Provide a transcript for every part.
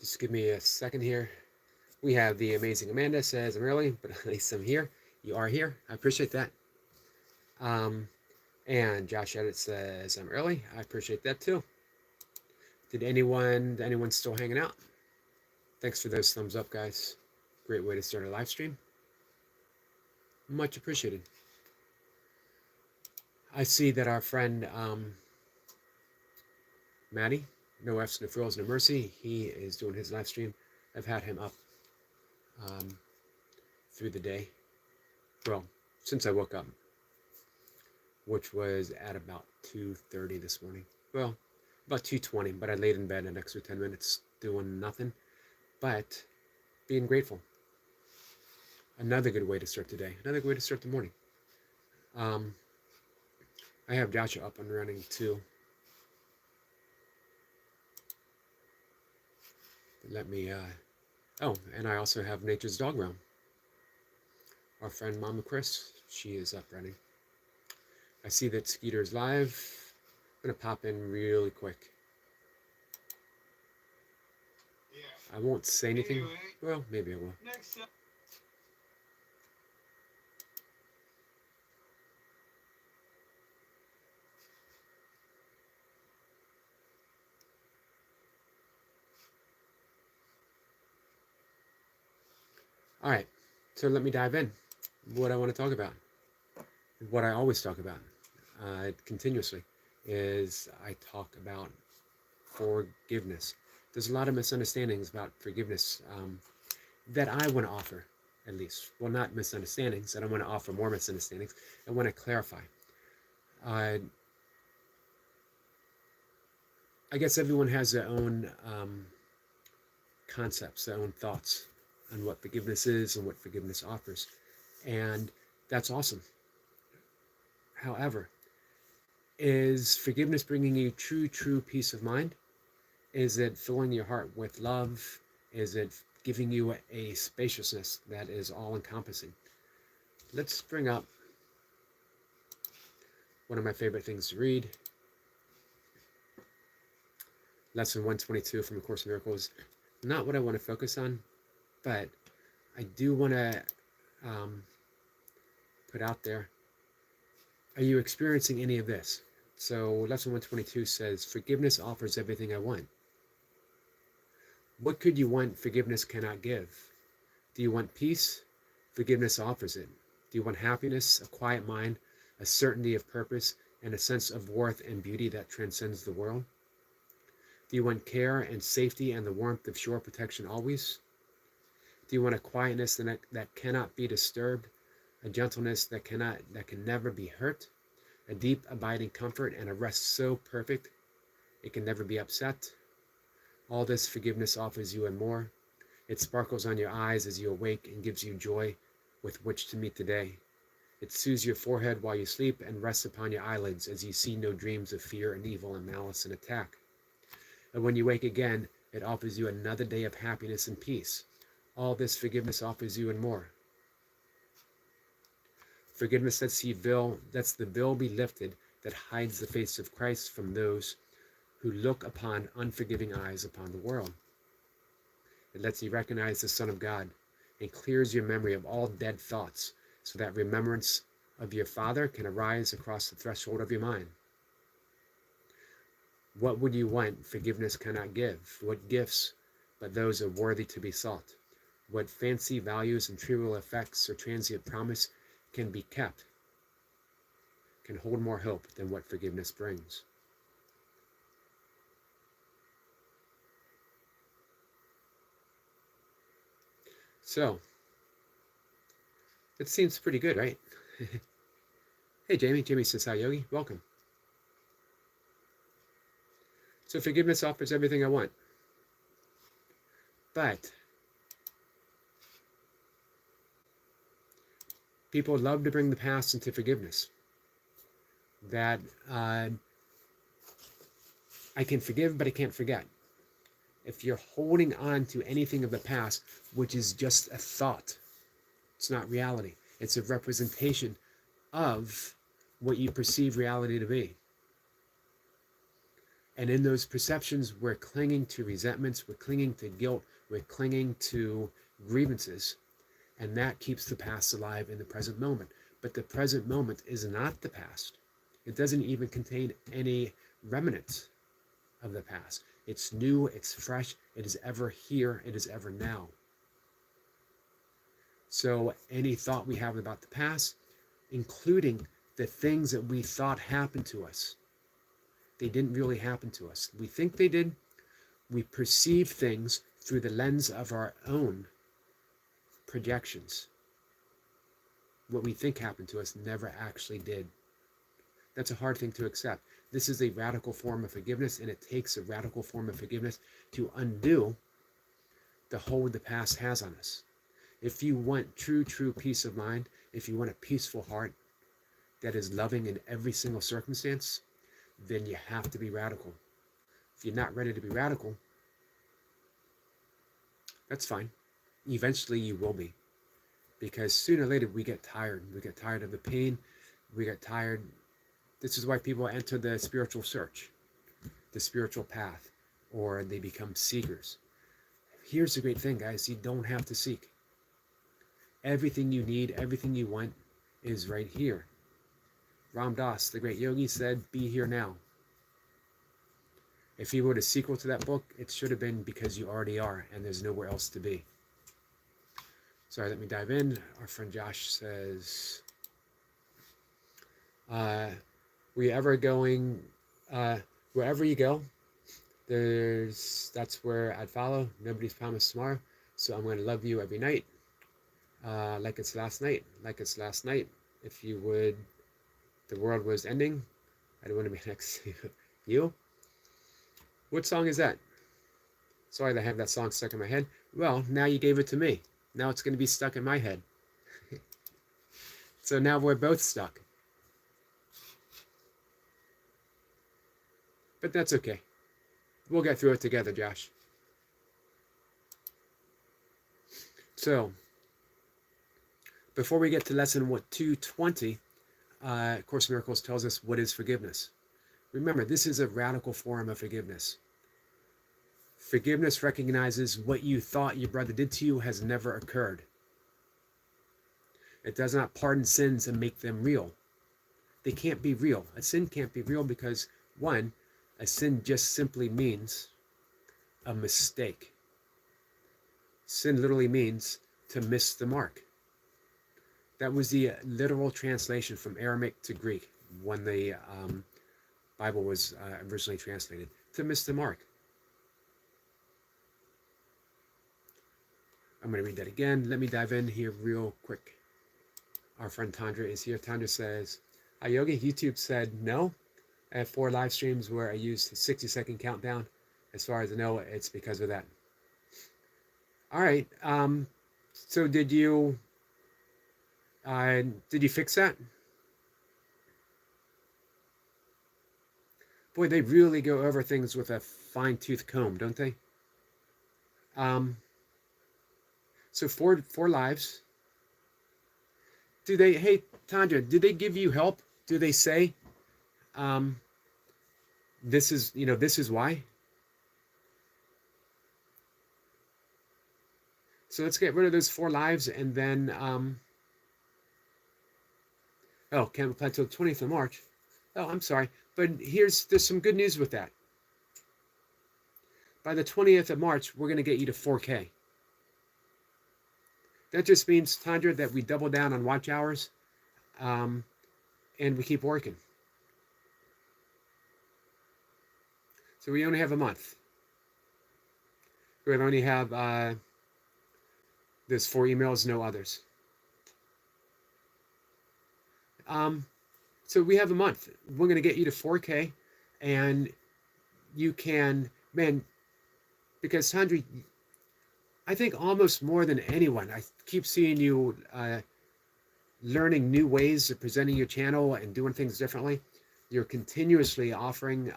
Just give me a second here. We have the amazing Amanda says I'm early, but at least I'm here. You are here. I appreciate that. Um, and Josh Edit says I'm early. I appreciate that too. Anyone still hanging out? Thanks for those thumbs up, guys. Great way to start a live stream. Much appreciated. I see that our friend Maddie, no F's, no frills, no mercy, he is doing his live stream. I've had him up through the day. Well, since I woke up, which was at about 2:30 this morning. Well, about 2:20, but I laid in bed an extra 10 minutes doing nothing, but being grateful. Another good way to start the day, another good way to start the morning. I have Joshua up and running too. Let me, oh, and I also have Nature's Dog Realm. Our friend Mama Chris, she is up running. I see that Skeeter's live. I'm going to pop in really quick. I won't say anything. Anyway, well, maybe I will. Next up. All right, so let me dive in. What I want to talk about, what I always talk about continuously, is I talk about forgiveness. There's a lot of misunderstandings about forgiveness that I want to offer, at least. Well, not misunderstandings. I don't want to offer more misunderstandings. I want to clarify. I guess everyone has their own concepts, their own thoughts on what forgiveness is and what forgiveness offers. And that's awesome. However, is forgiveness bringing you true peace of mind? Is it filling your heart with love? Is it giving you a spaciousness that is all-encompassing? Let's bring up one of my favorite things to read. Lesson 122 from A Course in Miracles. Not what I want to focus on, but I do want to put out there, are you experiencing any of this? So lesson 122 says, forgiveness offers everything I want. What could you want forgiveness cannot give? Do you want peace? Forgiveness offers it. Do you want happiness, a quiet mind, a certainty of purpose, and a sense of worth and beauty that transcends the world? Do you want care and safety and the warmth of shore protection always? Do you want a quietness that cannot be disturbed, a gentleness that can never be hurt, a deep abiding comfort and a rest so perfect it can never be upset? All this forgiveness offers you and more. It sparkles on your eyes as you awake and gives you joy with which to meet the day. It soothes your forehead while you sleep and rests upon your eyelids as you see no dreams of fear and evil and malice and attack. And when you wake again, it offers you another day of happiness and peace. All this forgiveness offers you and more. Forgiveness lets the veil be lifted that hides the face of Christ from those who look upon unforgiving eyes upon the world. It lets you recognize the Son of God and clears your memory of all dead thoughts so that remembrance of your Father can arise across the threshold of your mind. What would you want forgiveness cannot give? What gifts but those are worthy to be sought? What fancy values and trivial effects or transient promise can be kept, can hold more hope than what forgiveness brings? So, it seems pretty good, right? Hey, Jamie. Jamie says, hi, Yogi. Welcome. So forgiveness offers everything I want. But people love to bring the past into forgiveness. That I can forgive, but I can't forget. If you're holding on to anything of the past, which is just a thought, it's not reality. It's a representation of what you perceive reality to be. And in those perceptions, we're clinging to resentments, we're clinging to guilt, we're clinging to grievances. And that keeps the past alive in the present moment. But the present moment is not the past. It doesn't even contain any remnants of the past. It's new, it's fresh, it is ever here, it is ever now. So any thought we have about the past, including the things that we thought happened to us, they didn't really happen to us. We think they did. We perceive things through the lens of our own projections. What we think happened to us never actually did. That's a hard thing to accept. This is a radical form of forgiveness, and it takes a radical form of forgiveness to undo the hold the past has on us. If you want true peace of mind, if you want a peaceful heart that is loving in every single circumstance, then you have to be radical. If you're not ready to be radical, that's fine. Eventually you will be. Because sooner or later we get tired. We get tired of the pain. We get tired. This is why people enter the spiritual search, the spiritual path, or they become seekers. Here's the great thing, guys. You don't have to seek. Everything you need, everything you want is right here. Ram Dass, the great yogi, said, be here now. If he wrote a sequel to that book, it should have been Because You Already Are, and there's nowhere else to be. Sorry, let me dive in. Our friend Josh says, we ever going, wherever you go, that's where I'd follow. Nobody's promised tomorrow, so I'm going to love you every night, like it's last night, like it's last night. If you would, the world was ending, I don't want to be next to you. What song is that? Sorry that I have that song stuck in my head. Well, now you gave it to me. Now it's going to be stuck in my head. So now we're both stuck. But that's okay. We'll get through it together, Josh. So, before we get to lesson 220, Course in Miracles tells us what is forgiveness. Remember, this is a radical form of forgiveness. Forgiveness recognizes what you thought your brother did to you has never occurred. It does not pardon sins and make them real. They can't be real. A sin can't be real because, one, a sin just simply means a mistake. Sin literally means to miss the mark. That was the literal translation from Aramaic to Greek when the Bible was originally translated. To miss the mark. I'm going to read that again. Let me dive in here real quick. Our friend Tandra is here. Tandra says, hi Yogi, YouTube said no. I have 4 live streams where I used the 60-second countdown. As far as I know, it's because of that. All right. So did you fix that? Boy, they really go over things with a fine-tooth comb, don't they? So 4 lives. Hey, Tandra, did they give you help? Do they say, this is why? So let's get rid of those 4 lives and then, can't apply till the 20th of March. Oh, I'm sorry. But there's some good news with that. By the 20th of March, we're going to get you to 4K. That just means, Tandra, that we double down on watch hours, and we keep working. So we only have a month. We only have, there's 4 emails, no others. So we have a month. We're going to get you to 4K, and you can, because Tandra, I think almost more than anyone, I keep seeing you learning new ways of presenting your channel and doing things differently. You're continuously offering,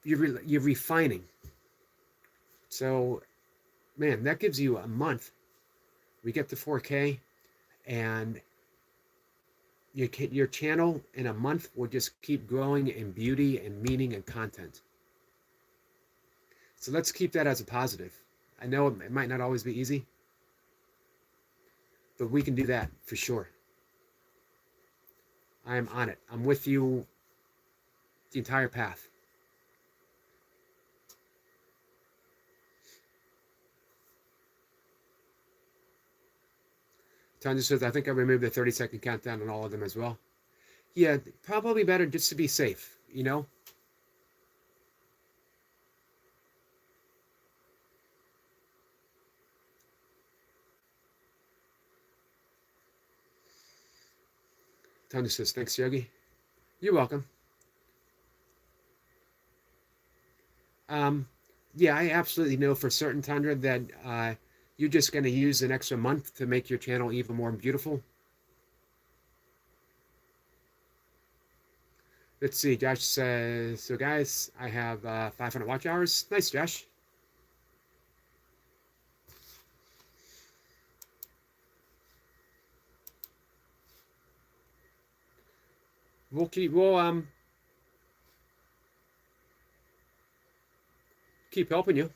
you're refining. So, that gives you a month. We get to 4K, and your channel in a month will just keep growing in beauty and meaning and content. So let's keep that as a positive. I know it might not always be easy, but we can do that for sure. I am on it. I'm with you the entire path. Tanya says, I think I removed the 30-second countdown on all of them as well. Yeah, probably better just to be safe, you know? Tanya says, thanks, Yogi. You're welcome. Yeah, I absolutely know for certain, Tundra, that you're just going to use an extra month to make your channel even more beautiful. Let's see, Josh says, so guys, I have 500 watch hours. Nice, Josh. We'll keep helping you.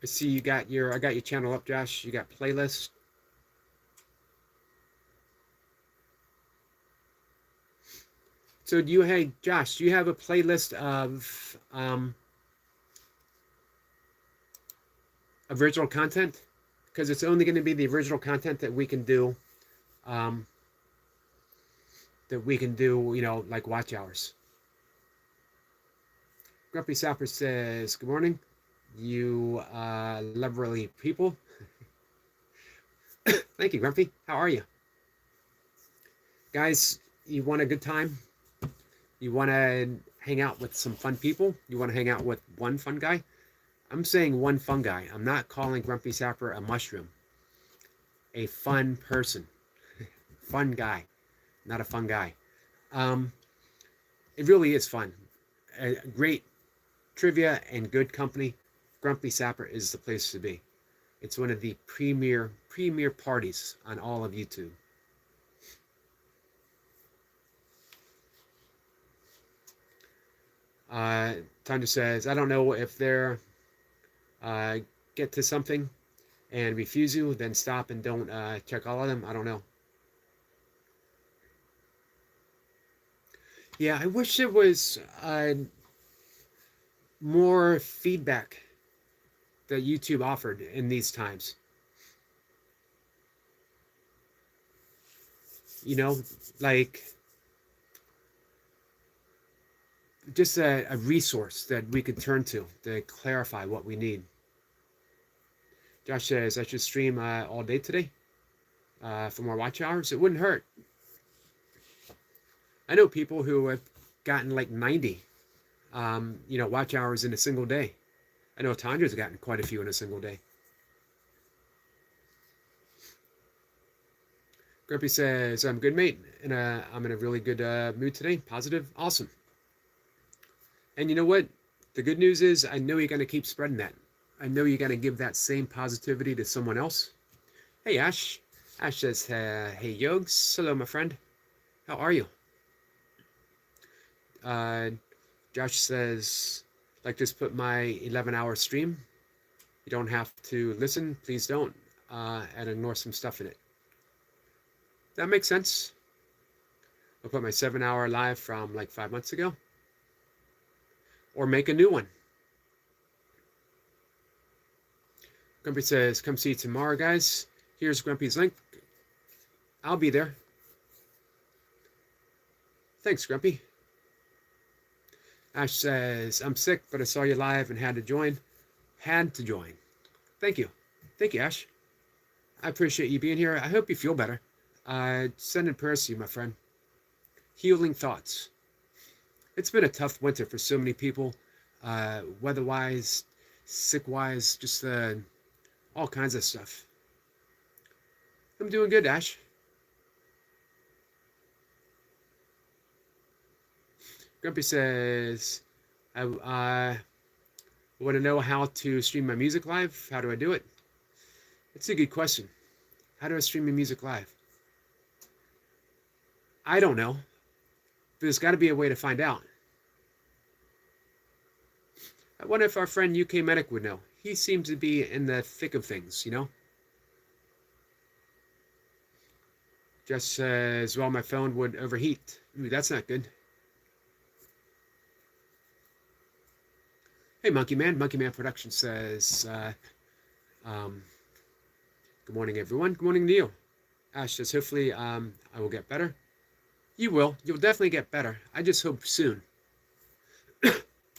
I see you got I got your channel up, Josh. You got playlist. So hey, Josh, do you have a playlist of original content? Because it's only going to be the original content that we can do, you know, like watch hours. Grumpy Sapper says, good morning, you lovely people. Thank you, Grumpy. How are you? Guys, you want a good time? You want to hang out with some fun people? You want to hang out with one fun guy? I'm saying one fun guy. I'm not calling Grumpy Sapper a mushroom. A fun person. Fun guy. Not a fun guy. It really is fun. A great trivia and good company. Grumpy Sapper is the place to be. It's one of the premier parties on all of YouTube. Tanya says, I don't know if they're get to something and refuse you, then stop and don't check all of them. I don't know. Yeah, I wish there was more feedback that YouTube offered in these times. You know, like just a resource that we could turn to clarify what we need. Josh says, I should stream all day today for more watch hours. It wouldn't hurt. I know people who have gotten like 90, you know, watch hours in a single day. I know Tanya's gotten quite a few in a single day. Grumpy says, I'm good, mate, and I'm in a really good mood today. Positive. Awesome. And you know what? The good news is I know you're going to keep spreading that. I know you're going to give that same positivity to someone else. Hey, Ash. Ash says, hey, Yogs. Hello, my friend. How are you? Josh says, like, just put my 11-hour stream. You don't have to listen. Please don't. And ignore some stuff in it. That makes sense. I'll put my 7-hour live from like 5 months ago. Or make a new one. Grumpy says, come see you tomorrow, guys. Here's Grumpy's link. I'll be there. Thanks, Grumpy. Ash says, I'm sick, but I saw you live and had to join. Had to join. Thank you. Thank you, Ash. I appreciate you being here. I hope you feel better. Sending prayers to you, my friend. Healing thoughts. It's been a tough winter for so many people. Weather-wise, sick-wise, just all kinds of stuff. I'm doing good, Ash. Grumpy says, Want to know how to stream my music live? How do I do it? It's a good question. How do I stream my music live? I don't know. But there's got to be a way to find out. I wonder if our friend UK Medic would know. He seems to be in the thick of things, you know? Just says, well, my phone would overheat. Ooh, that's not good. Hey, Monkey Man. Monkey Man Production says, good morning, everyone. Good morning to you. Ash says, hopefully I will get better. You will. You'll definitely get better. I just hope soon.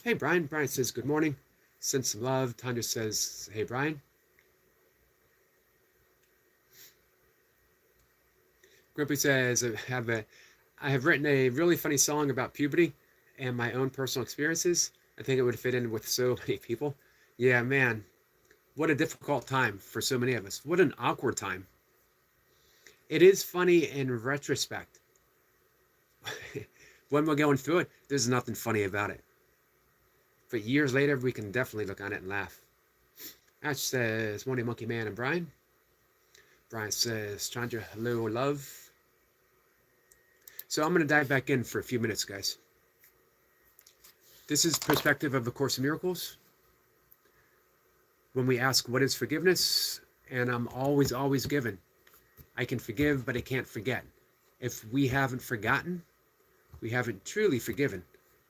Hey, Brian. Brian says, good morning. Send some love. Tanya says, hey, Brian. Grumpy says, I have written a really funny song about puberty and my own personal experiences. I think it would fit in with so many people. Yeah, man, what a difficult time for so many of us. What an awkward time. It is funny in retrospect. When we're going through it, there's nothing funny about it. But years later, we can definitely look on it and laugh. Ash says, morning, Monkey Man and Brian. Brian says, Chandra, hello, love. So I'm going to dive back in for a few minutes, guys. This is perspective of the Course in Miracles. When we ask, what is forgiveness? And I'm always given. I can forgive, but I can't forget. If we haven't forgotten, we haven't truly forgiven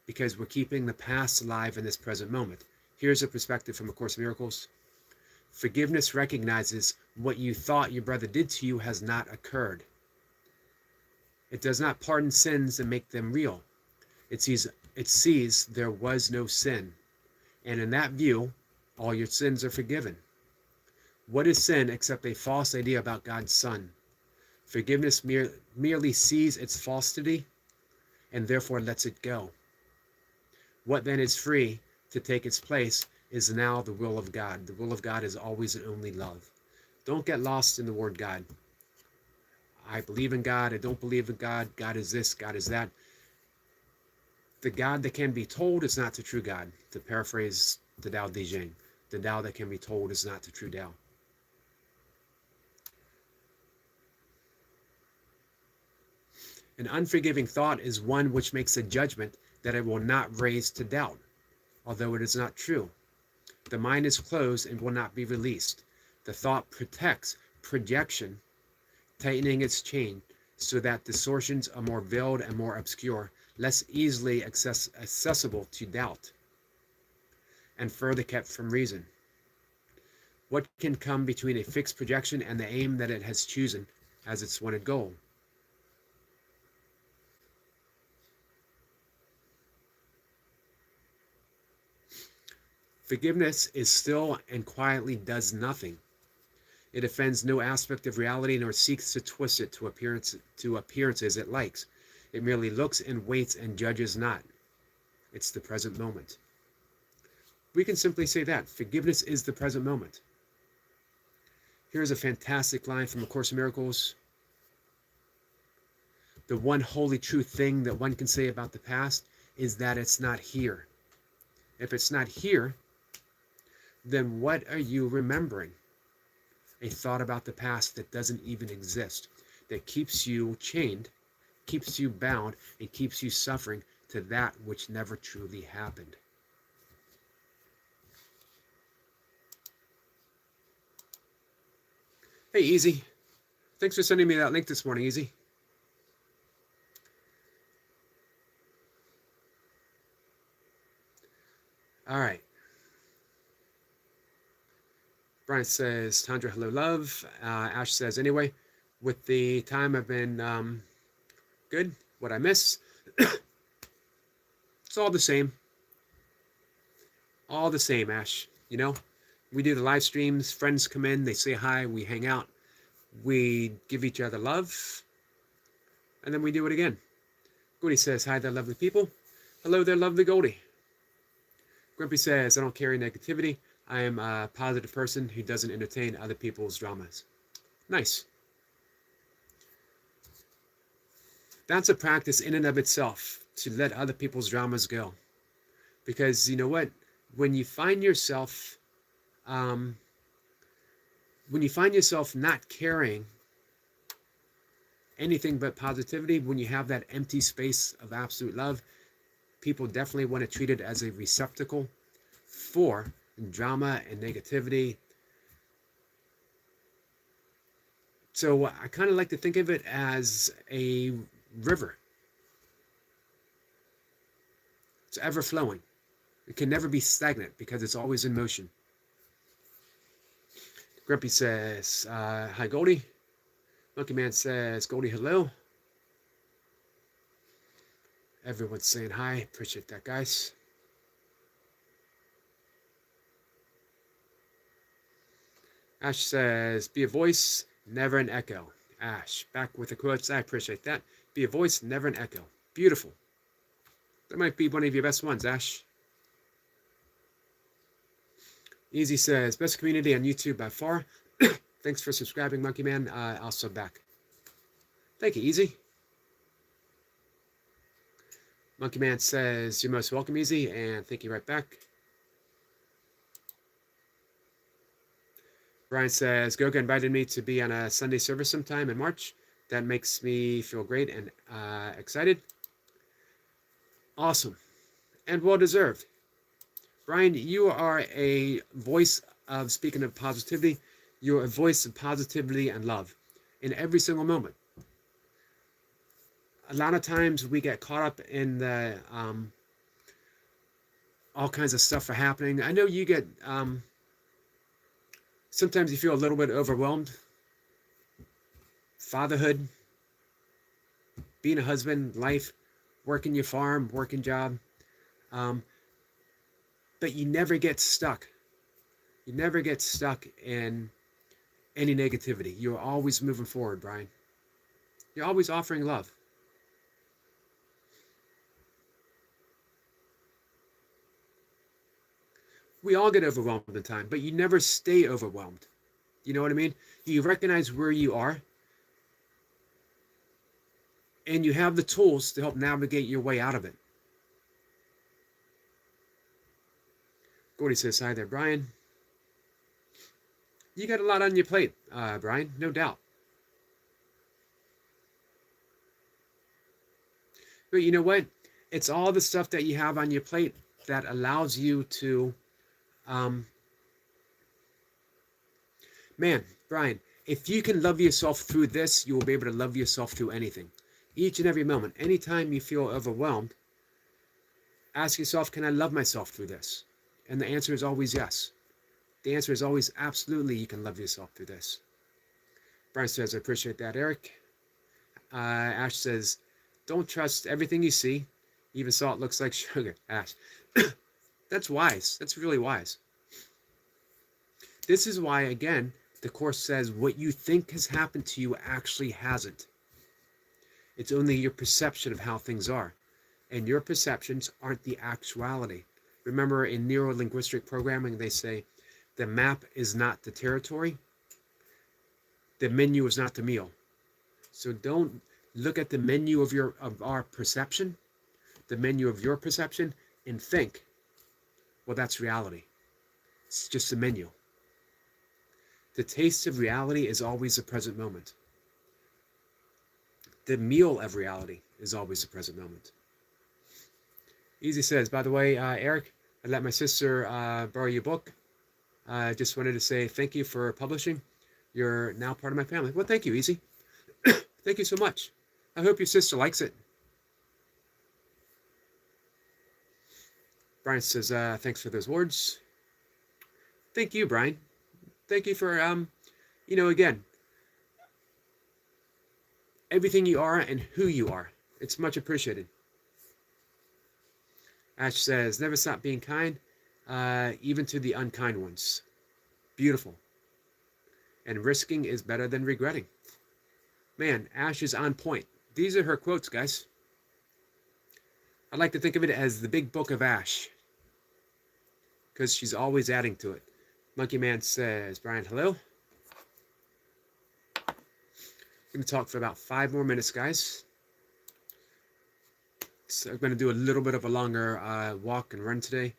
because we're keeping the past alive in this present moment. Here's a perspective from A Course in Miracles. Forgiveness recognizes what you thought your brother did to you has not occurred. It does not pardon sins and make them real. It sees there was no sin. And in that view, all your sins are forgiven. What is sin except a false idea about God's Son? Forgiveness merely sees its falsity and therefore lets it go. What then is free to take its place is now the will of God. The will of God is always and only love. Don't get lost in the word God. I believe in God. I don't believe in God. God is this. God is that. The God that can be told is not the true God. To paraphrase the Tao Te Ching, the Tao that can be told is not the true Tao. An unforgiving thought is one which makes a judgment that it will not raise to doubt, although it is not true. The mind is closed and will not be released. The thought protects projection, tightening its chain so that distortions are more veiled and more obscure, less easily accessible to doubt, and further kept from reason. What can come between a fixed projection and the aim that it has chosen as its wanted goal? Forgiveness is still and quietly does nothing. It offends no aspect of reality nor seeks to twist it to appearances it likes. It merely looks and waits and judges not. It's the present moment. We can simply say that. Forgiveness is the present moment. Here's a fantastic line from A Course in Miracles. The one holy true thing that one can say about the past is that it's not here. If it's not here, then what are you remembering? A thought about the past that doesn't even exist, that keeps you chained, keeps you bound, and keeps you suffering to that which never truly happened. Hey, Easy. Thanks for sending me that link this morning, Easy. All right. Brian says, Tandra, hello, love. Ash says, anyway, with the time I've been good. What I miss? It's all the same. All the same, Ash. You know, we do the live streams. Friends come in. They say hi. We hang out. We give each other love. And then we do it again. Goldie says, hi there, lovely people. Hello there, lovely Goldie. Grumpy says, I don't carry negativity. I am a positive person who doesn't entertain other people's dramas. Nice. That's a practice in and of itself, to let other people's dramas go. Because you know what? when you find yourself not carrying anything but positivity, when you have that empty space of absolute love, people definitely want to treat it as a receptacle for drama and negativity. So I kind of like to think of it as a river. It's ever flowing. It can never be stagnant because it's always in motion. Grumpy says, hi Goldie. Monkey Man says, Goldie, hello. Everyone's saying hi. Appreciate that, guys. Ash says, be a voice, never an echo. Ash, back with the quotes. I appreciate that. Be a voice, never an echo. Beautiful. That might be one of your best ones, Ash. Easy says, best community on YouTube by far. Thanks for subscribing, Monkey Man. I'll sub back. Thank you, Easy. Monkey Man says, you're most welcome, Easy, and thank you right back. Brian says, Goga invited me to be on a Sunday service sometime in March. That makes me feel great and excited. Awesome. And well-deserved. Brian, you are a voice of, speaking of positivity, you're a voice of positivity and love in every single moment. A lot of times we get caught up in the all kinds of stuff are happening. I know you get sometimes you feel a little bit overwhelmed. Fatherhood, being a husband, life, working your farm, working job. But you never get stuck. You never get stuck in any negativity. You're always moving forward, Brian. You're always offering love. We all get overwhelmed in time, but you never stay overwhelmed. You know what I mean? You recognize where you are, and you have the tools to help navigate your way out of it. Gordy says, hi there, Brian. You got a lot on your plate, Brian, no doubt. But you know what? It's all the stuff that you have on your plate that allows you to, man, Brian, if you can love yourself through this, you will be able to love yourself through anything. Each and every moment, anytime you feel overwhelmed, ask yourself, can I love myself through this? And the answer is always yes. The answer is always absolutely you can love yourself through this. Brian says, I appreciate that, Eric. Ash says, don't trust everything you see. Even salt looks like sugar. Ash. That's wise. That's really wise. This is why, again, the Course says what you think has happened to you actually hasn't. It's only your perception of how things are. And your perceptions aren't the actuality. Remember, in neuro-linguistic programming, they say the map is not the territory. The menu is not the meal. So don't look at the menu of our perception, the menu of your perception, and think, well, that's reality. It's just a menu. The taste of reality is always the present moment. The meal of reality is always the present moment. Easy says, by the way, Eric, I let my sister borrow your book. I just wanted to say thank you for publishing. You're now part of my family. Well, thank you, Easy. Thank you so much. I hope your sister likes it. Brian says, thanks for those words. Thank you, Brian. Thank you for, again, everything you are and who you are. It's much appreciated. Ash says, never stop being kind, even to the unkind ones. Beautiful. And risking is better than regretting. Man, Ash is on point. These are her quotes, guys. I like to think of it as the big book of Ash, because she's always adding to it. Monkey Man says, Brian, hello. I'm going to talk for about 5 more minutes, guys. So I'm going to do a little bit of a longer walk and run today.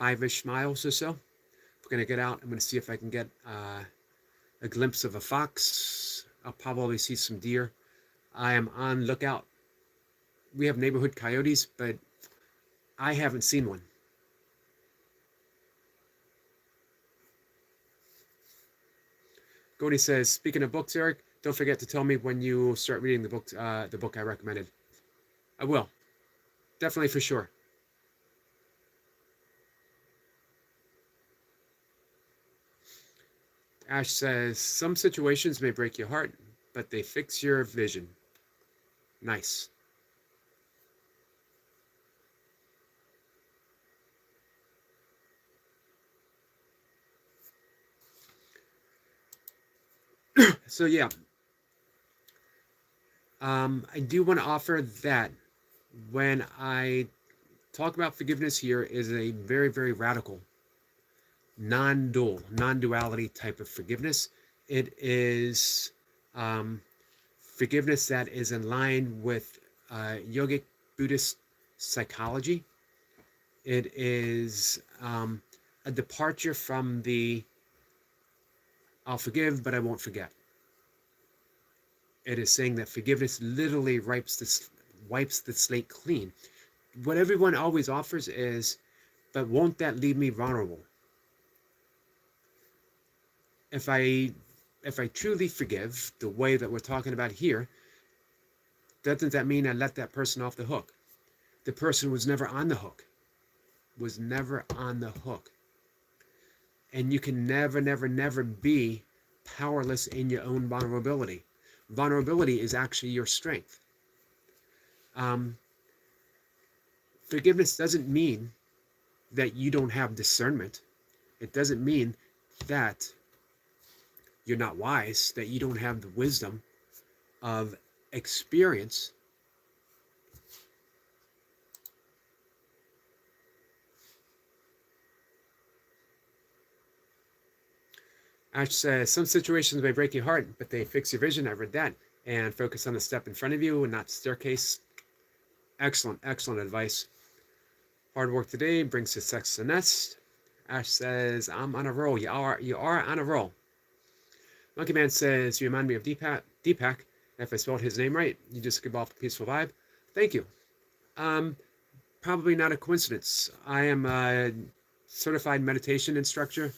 5-ish miles or so. We're going to get out. I'm going to see if I can get a glimpse of a fox. I'll probably see some deer. I am on lookout. We have neighborhood coyotes, but I haven't seen one. Cody says, speaking of books, Eric, don't forget to tell me when you start reading the book I recommended. I will. Definitely, for sure. Ash says, some situations may break your heart, but they fix your vision. Nice. So yeah, I do want to offer that when I talk about forgiveness here is a very, very radical, non-duality type of forgiveness. It is forgiveness that is in line with yogic Buddhist psychology. It is a departure from the I'll forgive, but I won't forget. It is saying that forgiveness literally wipes the slate clean. What everyone always offers is, but won't that leave me vulnerable? If I truly forgive the way that we're talking about here, doesn't that mean I let that person off the hook? The person was never on the hook. Was never on the hook. And you can never, never, never be powerless in your own vulnerability. Vulnerability is actually your strength. Forgiveness doesn't mean that you don't have discernment. It doesn't mean that you're not wise, that you don't have the wisdom of experience. Ash says, some situations may break your heart, but they fix your vision. I read that. And focus on the step in front of you and not the staircase. Excellent, excellent advice. Hard work today brings success to the nest. Ash says, I'm on a roll. You are on a roll. Monkey Man says, you remind me of Deepak. If I spelled his name right, you just give off a peaceful vibe. Thank you. Probably not a coincidence. I am a certified meditation instructor,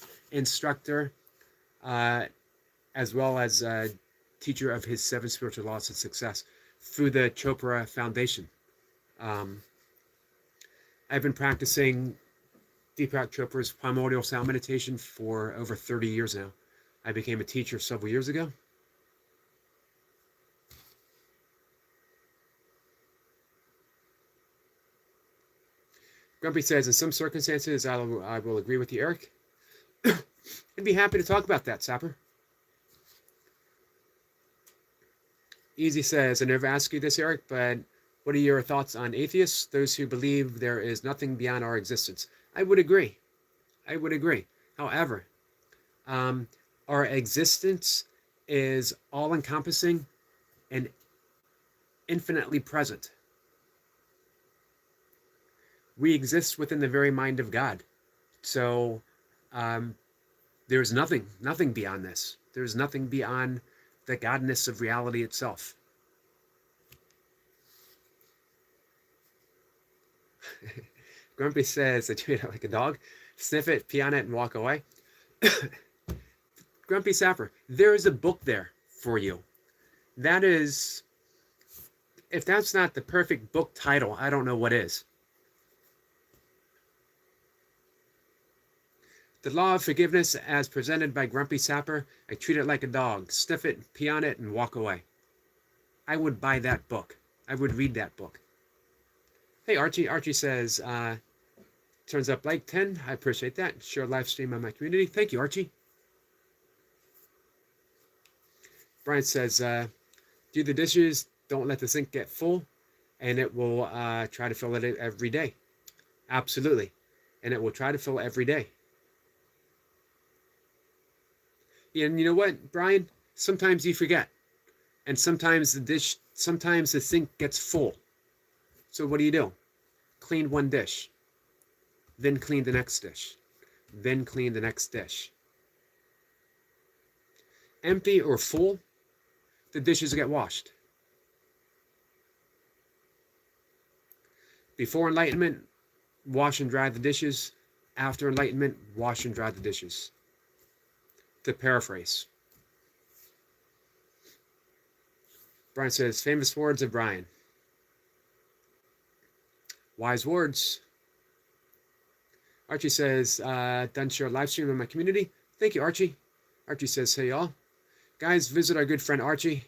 as well as a teacher of his 7 spiritual laws of success through the Chopra Foundation. I've been practicing Deepak Chopra's primordial sound meditation for over 30 years now. I became a teacher several years ago. Grumpy says, in some circumstances, I will agree with you, Eric. I'd be happy to talk about that, Sapper. Easy says, I never asked you this, Eric, but what are your thoughts on atheists, those who believe there is nothing beyond our existence? I would agree. However, our existence is all-encompassing and infinitely present. We exist within the very mind of God. So there's nothing beyond this. There's nothing beyond the godness of reality itself. Grumpy says, I treat it like a dog. Sniff it, pee on it, and walk away. Grumpy Sapper, there is a book there for you. That is, if that's not the perfect book title, I don't know what is. The law of forgiveness as presented by Grumpy Sapper, I treat it like a dog. Sniff it, pee on it, and walk away. I would buy that book. I would read that book. Hey, Archie. Archie says, turns up like 10. I appreciate that. Share a live stream on my community. Thank you, Archie. Brian says, do the dishes. Don't let the sink get full. And it will try to fill it every day. Absolutely. And it will try to fill every day. And you know what, Brian? Sometimes you forget. And sometimes the sink gets full. So what do? Clean one dish. Then clean the next dish. Then clean the next dish. Empty or full, the dishes get washed. Before enlightenment, wash and dry the dishes. After enlightenment, wash and dry the dishes. To paraphrase. Brian says, famous words of Brian. Wise words. Archie says, done share a live stream in my community. Thank you, Archie. Archie says, hey, y'all. Guys, visit our good friend Archie.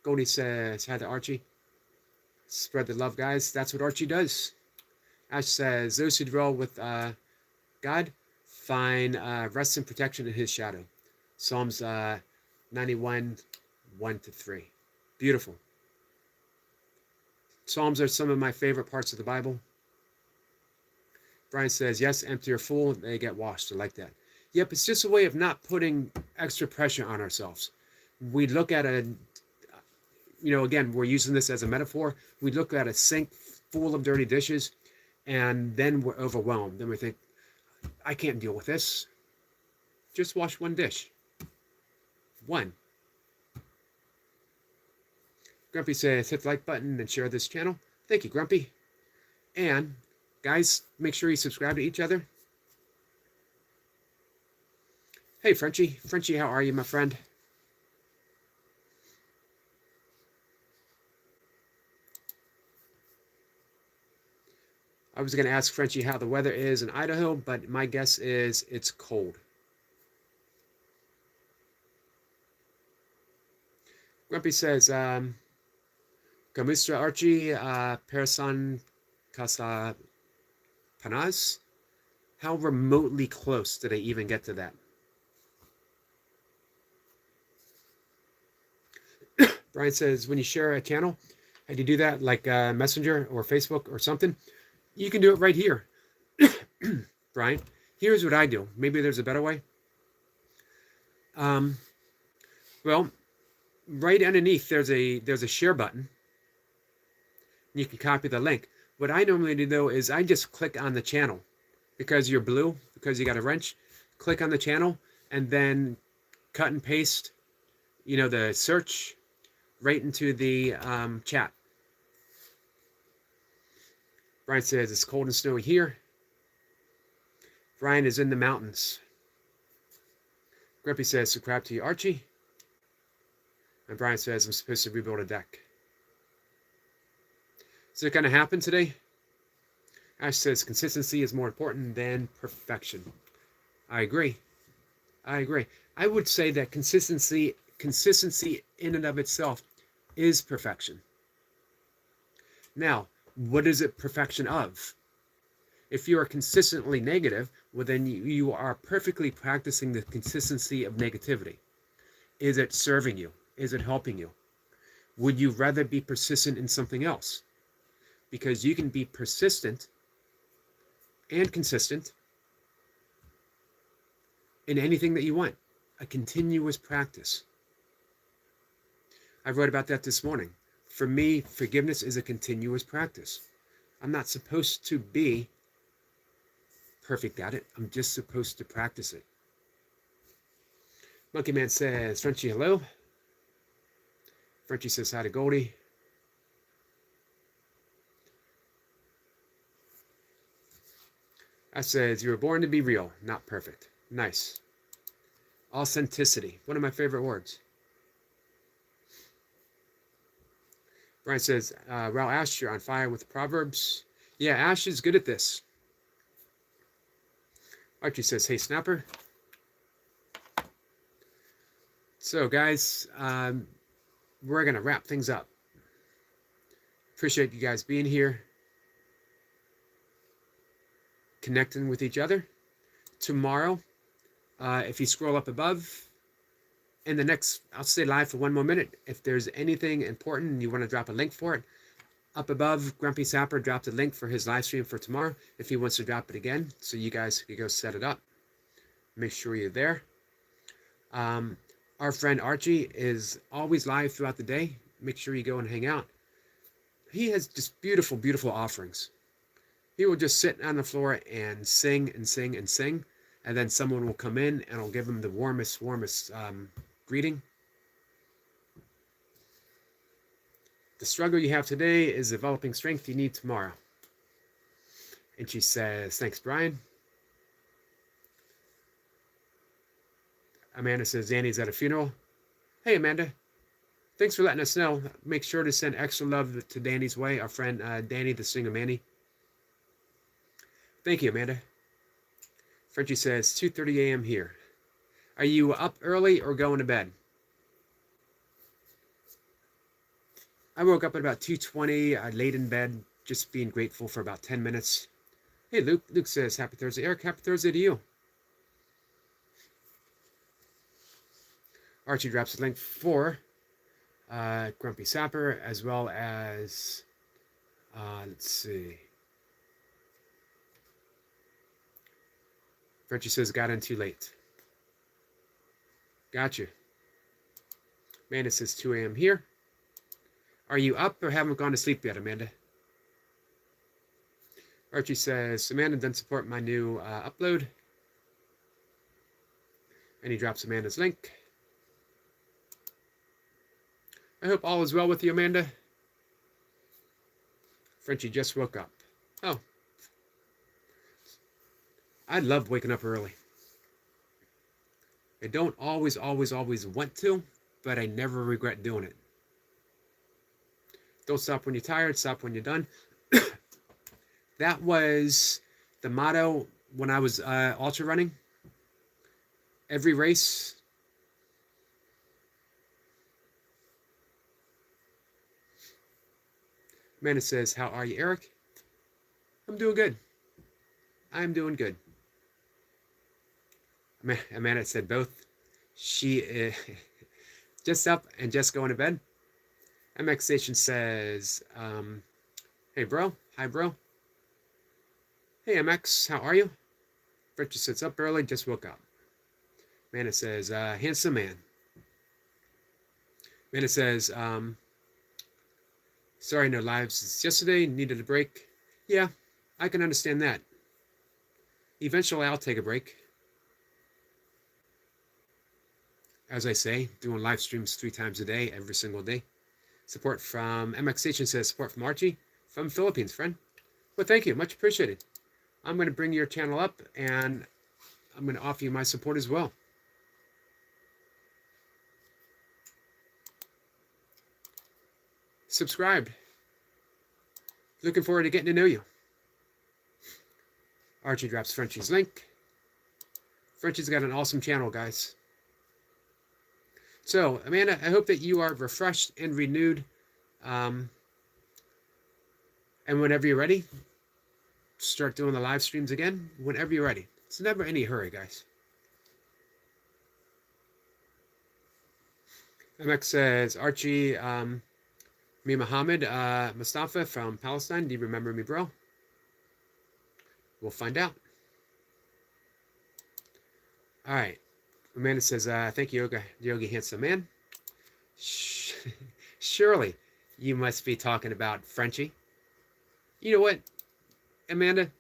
Goldie says, hi to Archie. Spread the love, guys. That's what Archie does. Ash says, those who dwell with God find rest and protection in his shadow. Psalms 91, 1-3. Beautiful. Psalms are some of my favorite parts of the Bible. Brian says, yes, empty or full, they get washed. I like that. Yep, it's just a way of not putting extra pressure on ourselves. We look at again, we're using this as a metaphor. We look at a sink full of dirty dishes, and then we're overwhelmed. Then we think, I can't deal with this. Just wash one dish. One. Grumpy says, hit the like button and share this channel. Thank you, Grumpy. And guys, make sure you subscribe to each other. Hey, Frenchie. Frenchie, how are you, my friend? I was going to ask Frenchie how the weather is in Idaho, but my guess is it's cold. Grumpy says, Kamustra Archie, Person Casa Panas. How remotely close did I even get to that? Brian says, when you share a channel, how do you do that? Like Messenger or Facebook or something? You can do it right here. Brian, here's what I do. Maybe there's a better way. Well, right underneath there's a share button. You can copy the link. What I normally do though is I just click on the channel because you're blue, because you got a wrench. Click on the channel and then cut and paste, the search right into the chat. Brian says it's cold and snowy here. Brian is in the mountains. Grumpy says subscribe to you, Archie. And Brian says I'm supposed to rebuild a deck. Is it going to happen today? Ash says consistency is more important than perfection. I agree. I would say that consistency in and of itself is perfection. Now, what is it perfection of? If you are consistently negative, well then you are perfectly practicing the consistency of negativity. Is it serving you? Is it helping you? Would you rather be persistent in something else? Because you can be persistent and consistent in anything that you want. A continuous practice. I wrote about that this morning. For me, forgiveness is a continuous practice. I'm not supposed to be perfect at it. I'm just supposed to practice it. Monkey Man says, Frenchie, hello. Frenchie says hi to Goldie. I says, you were born to be real, not perfect. Nice. Authenticity. One of my favorite words. Brian says, Raul Ash, you're on fire with Proverbs. Yeah, Ash is good at this. Archie says, hey, Snapper. So, guys, we're going to wrap things up. Appreciate you guys being here. Connecting with each other. Tomorrow, if you scroll up above, in the next, I'll stay live for 1 more minute. If there's anything important and you want to drop a link for it, up above, Grumpy Sapper dropped a link for his live stream for tomorrow if he wants to drop it again, so you guys can go set it up. Make sure you're there. Our friend Archie is always live throughout the day. Make sure you go and hang out. He has just beautiful, beautiful offerings. He will just sit on the floor and sing and sing and sing, and then someone will come in and will give him the warmest greeting. The struggle you have today is developing strength you need tomorrow. And she says, thanks, Brian. Amanda says, Danny's at a funeral. Hey, Amanda. Thanks for letting us know. Make sure to send extra love to Danny's way, our friend Danny the Singer Manny. Thank you, Amanda. Frenchie says, 2:30 a.m. here. Are you up early or going to bed? I woke up at about 2:20. I laid in bed, just being grateful for about 10 minutes. Hey, Luke. Luke says, happy Thursday. Eric, happy Thursday to you. Archie drops a link for Grumpy Sapper, as well as, let's see. Frenchie says, got in too late. Gotcha. Amanda says, 2 a.m. here. Are you up or haven't gone to sleep yet, Amanda? Archie says, Amanda doesn't support my new upload. And he drops Amanda's link. I hope all is well with you, Amanda. Frenchie just woke up. Oh. I love waking up early. I don't always want to, but I never regret doing it. Don't stop when you're tired, stop when you're done. That was the motto when I was ultra running. Every race. Amanda says, how are you, Eric? I'm doing good. I'm doing good. Amanda said both. She is just up and just going to bed. MX Station says, hey, bro. Hi, bro. Hey, MX, how are you? Frenchie sits up early, just woke up. Amanda says, handsome man. Amanda says, sorry, no lives yesterday, needed a break. Yeah, I can understand that. Eventually, I'll take a break. As I say, doing live streams 3 times a day, every single day. Support from MX Station says, support from Archie from Philippines, friend. Well, thank you. Much appreciated. I'm going to bring your channel up, and I'm going to offer you my support as well. Subscribed. Looking forward to getting to know you. Archie drops Frenchie's link. Frenchie's got an awesome channel, guys. So, Amanda, I hope that you are refreshed and renewed. And whenever you're ready, start doing the live streams again. Whenever you're ready. It's never any hurry, guys. MX says, Archie, me Muhammad Mustafa from Palestine. Do you remember me, bro? We'll find out. All right. Amanda says, thank you, Yogi handsome man. Surely you must be talking about Frenchie. You know what, Amanda?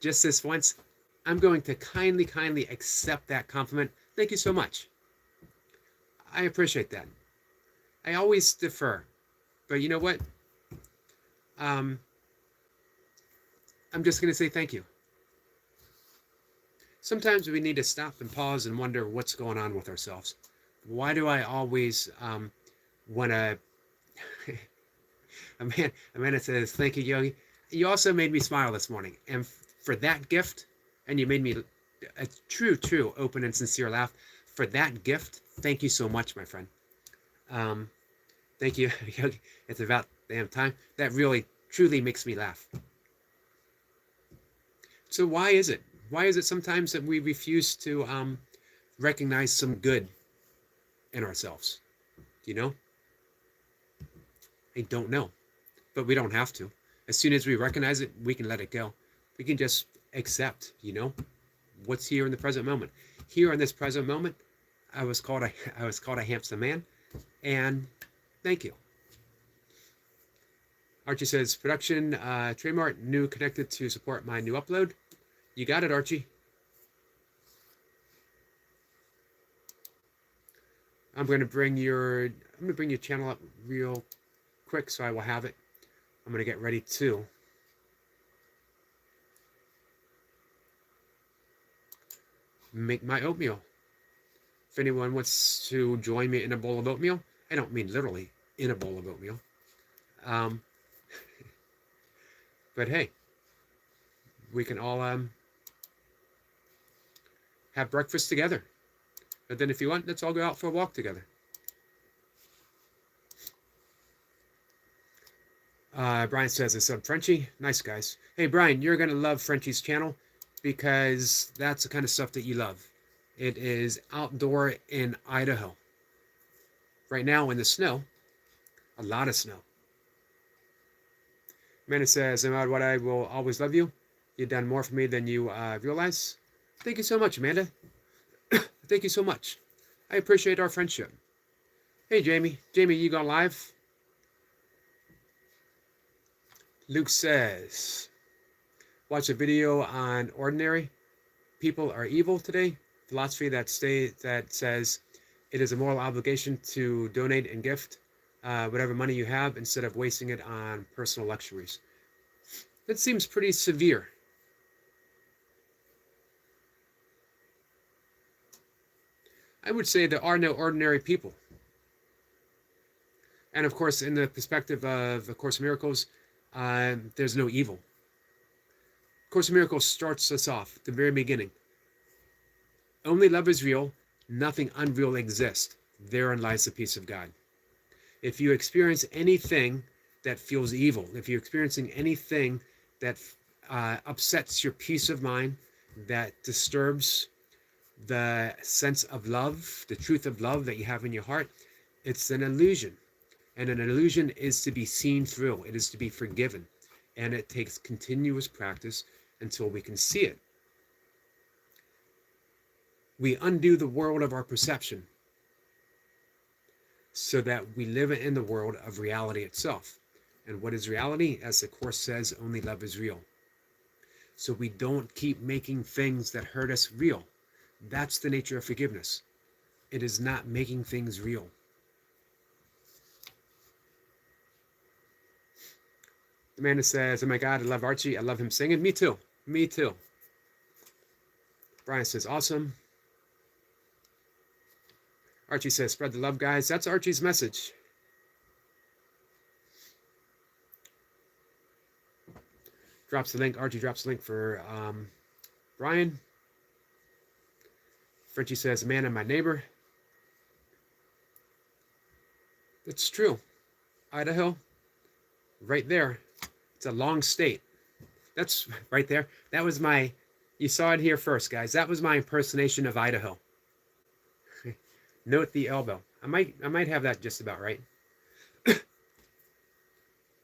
Just this once, I'm going to kindly accept that compliment. Thank you so much. I appreciate that. I always defer. But you know what? I'm just going to say thank you. Sometimes we need to stop and pause and wonder what's going on with ourselves. Why do I always want to... Amanda says, thank you, Yogi. You also made me smile this morning. And for that gift, and you made me a true, open and sincere laugh. For that gift, thank you so much, my friend. Thank you, Yogi. It's about damn time. That really, truly makes me laugh. So why is it? Why is it sometimes that we refuse to recognize some good in ourselves? You know? I don't know. But we don't have to. As soon as we recognize it, we can let it go. We can just accept, you know, what's here in the present moment. Here in this present moment, I was called a handsome man, and thank you. Archie says, production, trademark, new connected to support my new upload. You got it, Archie. I'm gonna bring your channel up real quick so I will have it. I'm gonna get ready to make my oatmeal. If anyone wants to join me in a bowl of oatmeal, I don't mean literally in a bowl of oatmeal. But hey, we can all have breakfast together. But then if you want, let's all go out for a walk together. Brian says, it's on Frenchie. Nice, guys. Hey, Brian, you're going to love Frenchie's channel because that's the kind of stuff that you love. It is outdoor in Idaho. Right now in the snow, a lot of snow. Amanda says, Ahmad, what I will always love you. You've done more for me than you realize. Thank you so much, Amanda. Thank you so much. I appreciate our friendship. Hey, Jamie. Jamie, you gone live? Luke says, watch a video on ordinary people are evil today. Philosophy that says it is a moral obligation to donate and gift whatever money you have instead of wasting it on personal luxuries. That seems pretty severe. I would say there are no ordinary people. And of course, in the perspective of A Course in Miracles, there's no evil. Course in Miracles starts us off at the very beginning. Only love is real. Nothing unreal exists. Therein lies the peace of God. If you experience anything that feels evil, if you're experiencing anything that upsets your peace of mind, that disturbs the sense of love, the truth of love that you have in your heart, it's an illusion. And an illusion is to be seen through. It is to be forgiven. And it takes continuous practice until we can see it. We undo the world of our perception so that we live in the world of reality itself. And what is reality? As the Course says, only love is real. So we don't keep making things that hurt us real. That's the nature of forgiveness. It is not making things real. Amanda says, oh my God, I love Archie. I love him singing. Me too. Me too. Brian says, awesome. Archie says, spread the love, guys. That's Archie's message. Drops the link. Archie drops the link for Brian. Frenchie says, man, I'm my neighbor. That's true. Idaho, right there. It's a long state. That's right there. That was my, you saw it here first, guys. That was my impersonation of Idaho. Note the elbow. I might have that just about right.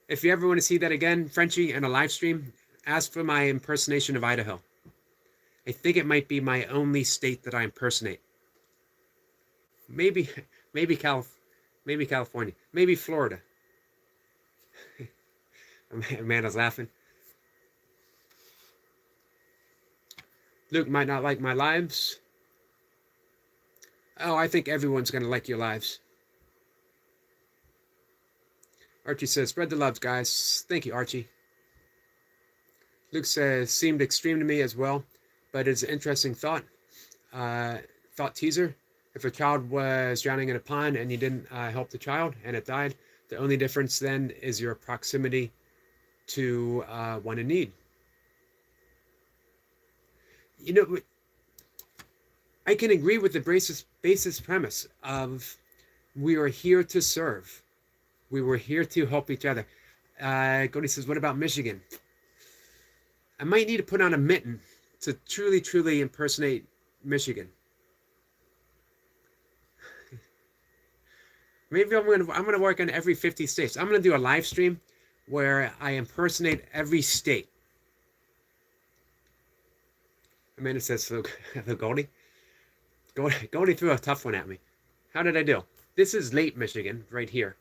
If you ever want to see that again, Frenchie, in a live stream, ask for my impersonation of Idaho. I think it might be my only state that I impersonate. Maybe California, maybe Florida. Amanda's laughing. Luke might not like my lives. Oh, I think everyone's going to like your lives. Archie says, spread the love, guys. Thank you, Archie. Luke says, seemed extreme to me as well, but it's an interesting thought. Thought teaser. If a child was drowning in a pond and you didn't help the child and it died, the only difference then is your proximity to one in need. You know, I can agree with the basis premise of we are here to serve. We were here to help each other. Cody says, what about Michigan? I might need to put on a mitten to truly, truly impersonate Michigan. Maybe I'm gonna work on every 50 states. I'm gonna do a live stream where I impersonate every state. Amanda says, so Goldie threw a tough one at me. How did I do? This is Lake Michigan, right here.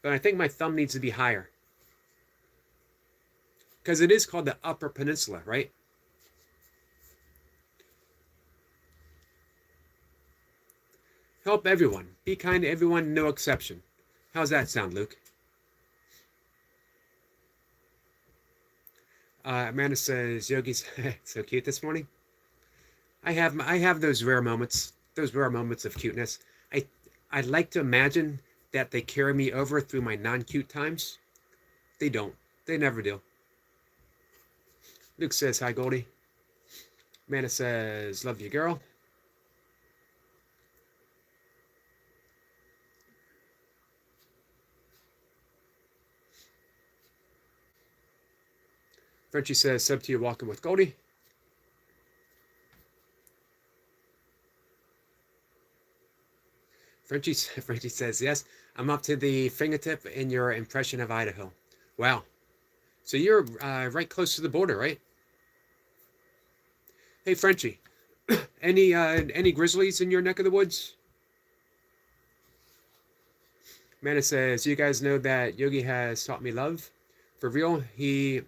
But I think my thumb needs to be higher. Because it is called the Upper Peninsula, right? Help everyone. Be kind to everyone, no exception. How's that sound, Luke? Amanda says, Yogi's so cute this morning. I have those rare moments of cuteness. I I'd like to imagine that they carry me over through my non-cute times. They don't. They never do. Luke says, hi, Goldie. Amanda says, love you, girl. Frenchie says, sub to you, walking with Goldie. Frenchie says, yes, I'm up to the fingertip in your impression of Idaho. Wow. So you're right close to the border, right? Hey, Frenchie, any grizzlies in your neck of the woods? Amanda says, you guys know that Yogi has taught me love. For real, he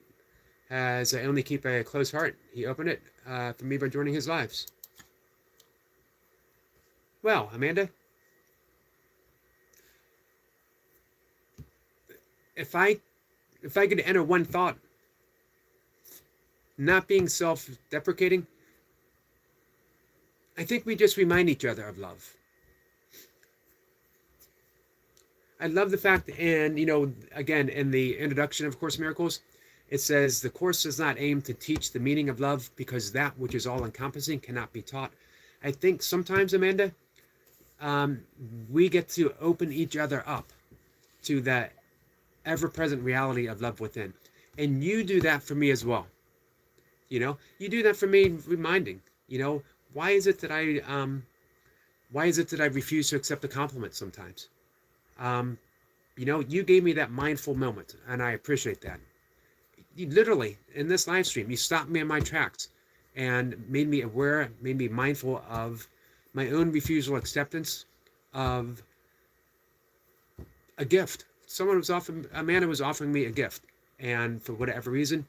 has only keep a close heart. He opened it for me by joining his lives. Well, Amanda, if I could enter one thought, not being self-deprecating, I think we just remind each other of love. I love the fact, and again, in the introduction of Course in Miracles, it says the Course does not aim to teach the meaning of love because that which is all-encompassing cannot be taught. I think sometimes, Amanda, we get to open each other up to that ever-present reality of love within. And you do that for me as well. You do that for me, reminding, why is it that I refuse to accept a compliment sometimes? You gave me that mindful moment, and I appreciate that. You literally, in this live stream, you stopped me in my tracks and made me aware, made me mindful of my own refusal acceptance of a gift. Amanda was offering me a gift, and for whatever reason,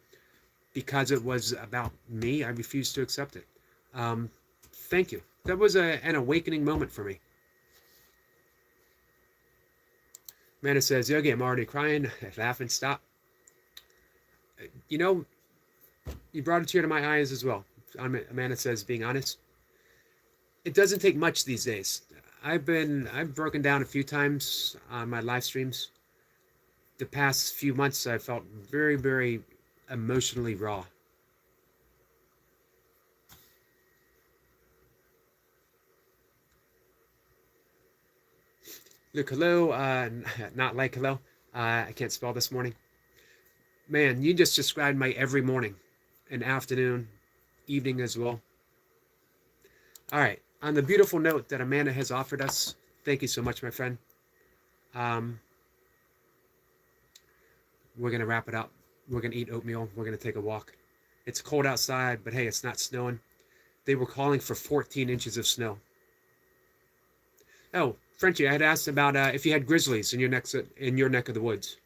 because it was about me, I refused to accept it. Thank you. That was an awakening moment for me. Amanda says, Yogi, I'm already crying. Laugh and stop. You brought a tear to my eyes as well. Amanda says, being honest. It doesn't take much these days. I've broken down a few times on my live streams. The past few months, I felt very, very emotionally raw. Look, hello, not like hello. I can't spell this morning. Man, you just described my every morning and afternoon, evening as well. All right, on the beautiful note that Amanda has offered us, thank you so much, my friend. We're going to wrap it up. We're going to eat oatmeal. We're going to take a walk. It's cold outside, but hey, it's not snowing. They were calling for 14 inches of snow. Oh, Frenchie, I had asked about if you had grizzlies in your neck of the woods.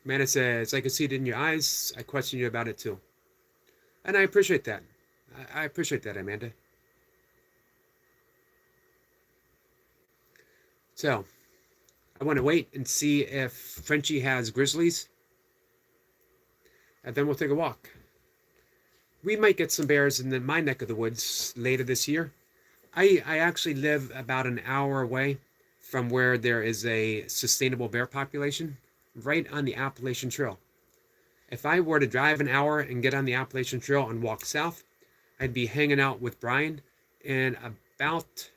Amanda says, I can see it in your eyes. I question you about it too. And I appreciate that. I appreciate that, Amanda. So, I want to wait and see if Frenchie has grizzlies. And then we'll take a walk. We might get some bears in my neck of the woods later this year. I actually live about an hour away from where there is a sustainable bear population, right on the Appalachian Trail. If I were to drive an hour and get on the Appalachian Trail and walk south, I'd be hanging out with Brian in about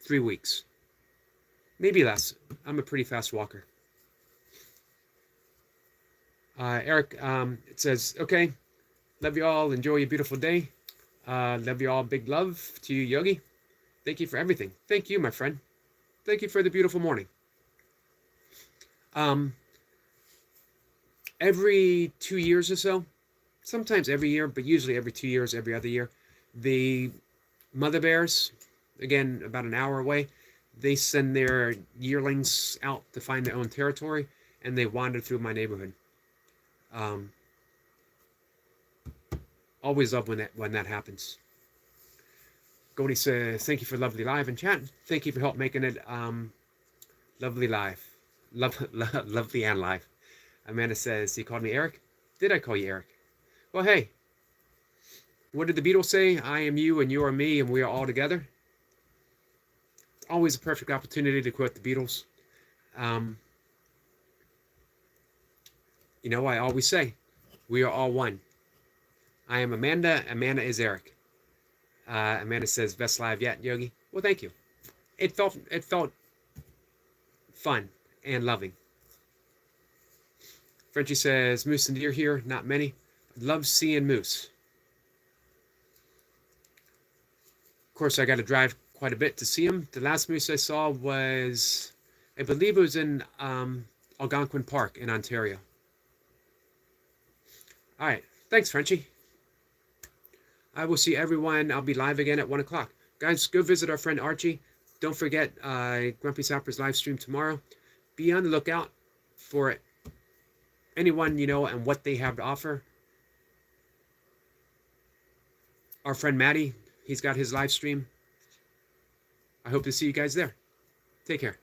3 weeks. Maybe less. I'm a pretty fast walker. Eric, it says, okay, love you all. Enjoy your beautiful day. Love you all. Big love to you, Yogi. Thank you for everything. Thank you, my friend. Thank you for the beautiful morning. Every 2 years or so, sometimes every year, but usually every 2 years, every other year, the mother bears, again, about an hour away, they send their yearlings out to find their own territory. and they wander through my neighborhood. Always love when that happens. Goni says, thank you for lovely live and chat. Thank you for help making it lovely live. Lovely and live. Amanda says, he called me Eric. Did I call you Eric? Well, hey, what did the Beatles say? I am you and you are me and we are all together. Always a perfect opportunity to quote the Beatles. You know, I always say, we are all one. I am Amanda. Amanda is Eric. Amanda says, best live yet, Yogi. Well, thank you. It felt fun and loving. Frenchie says, moose and deer here, not many. Love seeing moose. Of course, I got to drive quite a bit to see them. The last moose I saw was, I believe it was in Algonquin Park in Ontario. All right. Thanks, Frenchie. I will see everyone. I'll be live again at 1 o'clock. Guys, go visit our friend Archie. Don't forget Grumpy Sapper's live stream tomorrow. Be on the lookout for anyone you know and what they have to offer. Our friend Maddie, he's got his live stream. I hope to see you guys there. Take care.